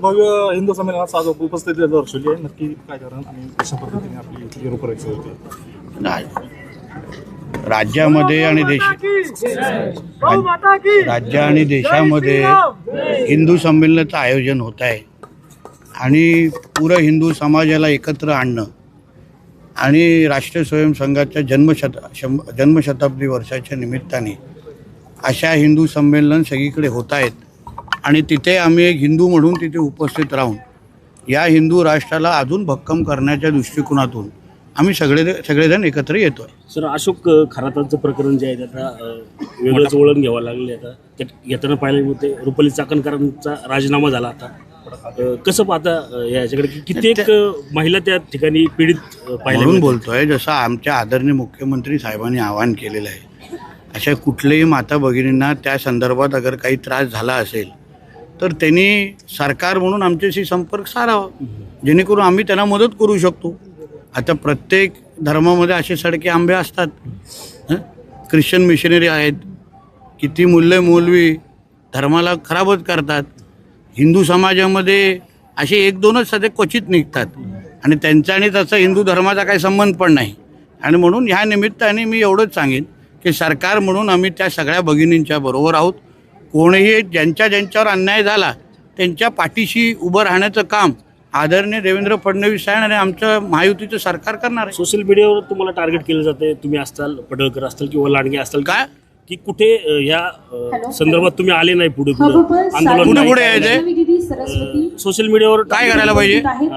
भव्य हिंदू संमेलनात आज उपस्थिती दर्शवली आहे. नक्की काय कारण आणि कशा पद्धतीने आपली रूपरेषा होती? राज्यामध्ये आणि राज्य आणि देशामध्ये हिंदू संमेलनाचं आयोजन होत आहे आणि पुरं हिंदू समाजाला एकत्र आणणं आणि राष्ट्रीय स्वयंसंघाच्या जन्मशताब्दी वर्षाच्या निमित्ताने अशा हिंदू संमेलन सगळीकडे होत आहेत आणि तिथे आम्ही एक हिंदू म्हणून तिथे उपस्थित राहून या हिंदू राष्ट्राला अजून भक्कम करण्याच्या दृष्टिकोनातून आम्ही सगळेजण एकत्र येतो आहे. सर, अशोक खरातांचं प्रकरण जे आहे आता वेगळंच वळण घ्यावं लागले. आता येताना पाहिलं ते रुपाली चाकणकरांचा राजीनामा झाला. आता कसं पाहता याच्याकडे कित्येक महिला त्या ठिकाणी पीडित पाहिलं म्हणून बोलतोय. जसं आमच्या आदरणीय मुख्यमंत्री साहेबांनी आवाहन केलेलं आहे, अशा कुठल्याही माता भगिनींना त्या संदर्भात अगर काही त्रास झाला असेल तर त्यांनी सरकार म्हणून आमच्याशी संपर्क साधावा, जेणेकरून आम्ही त्यांना मदत करू शकतो. आता प्रत्येक धर्मामध्ये असे सडके आंबे असतात. ख्रिश्चन मिशनरी आहेत, किती मौलवी धर्माला खराबच करतात. हिंदू समाजामध्ये असे एक दोनच सध्या क्वचित निघतात आणि त्यांचा आणि त्याचा हिंदू धर्माचा काही संबंध पण नाही. आणि म्हणून ह्या निमित्ताने मी एवढंच सांगेन की सरकार म्हणून आम्ही त्या सगळ्या भगिनींच्या बरोबर आहोत. कोणीही ज्यांच्यावर अन्याय झाला त्यांच्या पाठीशी उभं राहण्याचं काम आदरणीय देवेंद्र फडणवीस साहेब आणि आमचं महायुतीचं सरकार करणार आहे. सोशल मीडियावर तुम्हाला टार्गेट केलं जाते, तुम्ही असताल, पडळकर असताल किंवा लांडगे असताल, काय की कुठे या संदर्भात तुम्ही आले नाही पुढे आंदोलन पुढे यायचंय? सोशल मीडियावर काय करायला पाहिजे? नाही,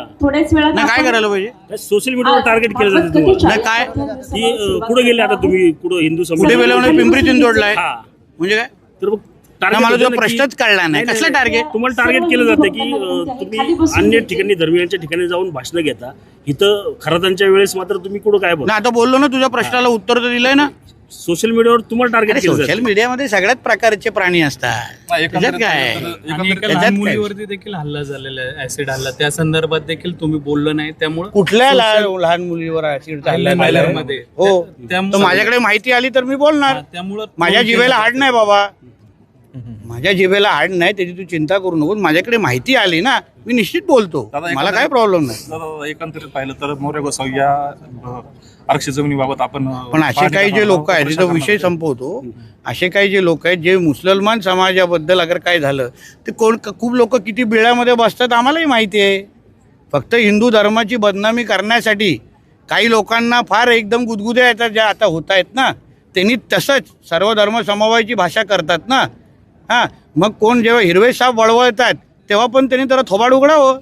काय करायला पाहिजे? सोशल मीडियावर टार्गेट केलं जाते तुम्हाला. नाही, काय की कुठे गेले आता तुम्ही? कुठं हिंदू कुठे गेल्यावर पिंपरी चिंचवडला आहे म्हणजे काय? तर मला तुझा प्रश्नच कळला नाही. कसलं टार्गेट? तुम्हाला टार्गेट केलं जातं की तुम्ही अन्य ठिकाणी धर्मियांच्या ठिकाणी जाऊन भाषण घेता. इथं खरातांच्या वेळेस मात्र तुम्ही कुठं काय बोलता? आता बोललो ना, तुझ्या प्रश्नाला उत्तर तर दिलंय ना. सोशल मीडियावर तुम्हाला टार्गेट केलं जातं. सोशल मीडियामध्ये सगळ्याच प्रकारचे प्राणी असतात. त्याच्यात काय? लहान मुलीवरती देखील हल्ला झालेला आहे, ऍसिड हल्ला, त्या संदर्भात देखील तुम्ही बोललो नाही. त्यामुळे कुठल्या लहान मुलीवर ऍसिड हल्ला मध्ये हो, तर माझ्याकडे माहिती आली तर मी बोलणार. त्यामुळे माझ्या जिभेला हाड नाही बाबा, माझ्या जिभेला हाड नाही, त्याची तू चिंता करू नको. माझ्याकडे माहिती आली ना, मी निश्चित बोलतो, मला काय प्रॉब्लेम नाही. एकंदरीत पाहिलं तर मोरे गोसावी या आरक्षित जमिनीबाबत आपण पण असे काही जे लोक आहेत, तिथं विषय संपवतो, असे काही जे लोक आहेत जे मुसलमान समाजाबद्दल अगर काय झालं ते खूप लोक किती बिळामध्ये बसतात आम्हालाही माहिती आहे. फक्त हिंदू धर्माची बदनामी करण्यासाठी काही लोकांना फार एकदम गुदगुद्या येतात ज्या आता होत आहेत ना, त्यांनी तसंच सर्व धर्म समवायाची भाषा करतात ना. हां, मग कोण जेव्हा हिरवे साप वळवळतात तेव्हा पण त्यांनी त्याला थोबाड उघडावं.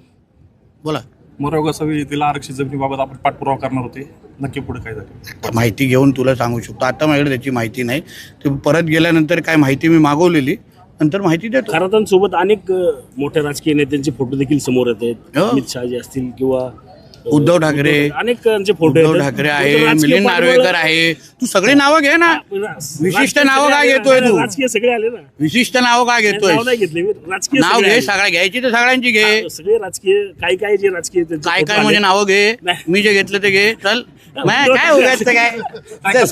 बोला. मोरे गोसावी तिला आरक्षित जमिनीबाबत आपण पाठपुरावा करणार होते, नक्की पुढे काय झालं? माहिती घेऊन तुला सांगू शकतो. आता माझ्याकडे त्याची माहिती नाही. ते परत गेल्यानंतर काय माहिती मी मागवलेली, नंतर माहिती देतो. खरातांसोबत अनेक मोठ्या राजकीय नेत्यांचे फोटो देखील समोर येत आहेत. अमित शहाजी असतील किंवा उद्धव ठाकरे, अनेकांचे फोटो. उद्धव ठाकरे आहे, मिलिंद नार्वेकर आहे. तू सगळे नावं घे ना. विशिष्ट नावं काय घेतोय तू? राजकीय सगळे आले ना. विशिष्ट नावं काय घेतोय? नाव नाही घेतले मी. राजकीय नाव सगळे घे, आले. सगळ्या घ्यायची तर सगळ्यांची घे. सगळे राजकीय काय जे राजकीय त्यांचे काय फोटो काय म्हणजे आले. नावं घे. नाही. मी जे घेतलं ते घे. चल, काय उगायचं काय?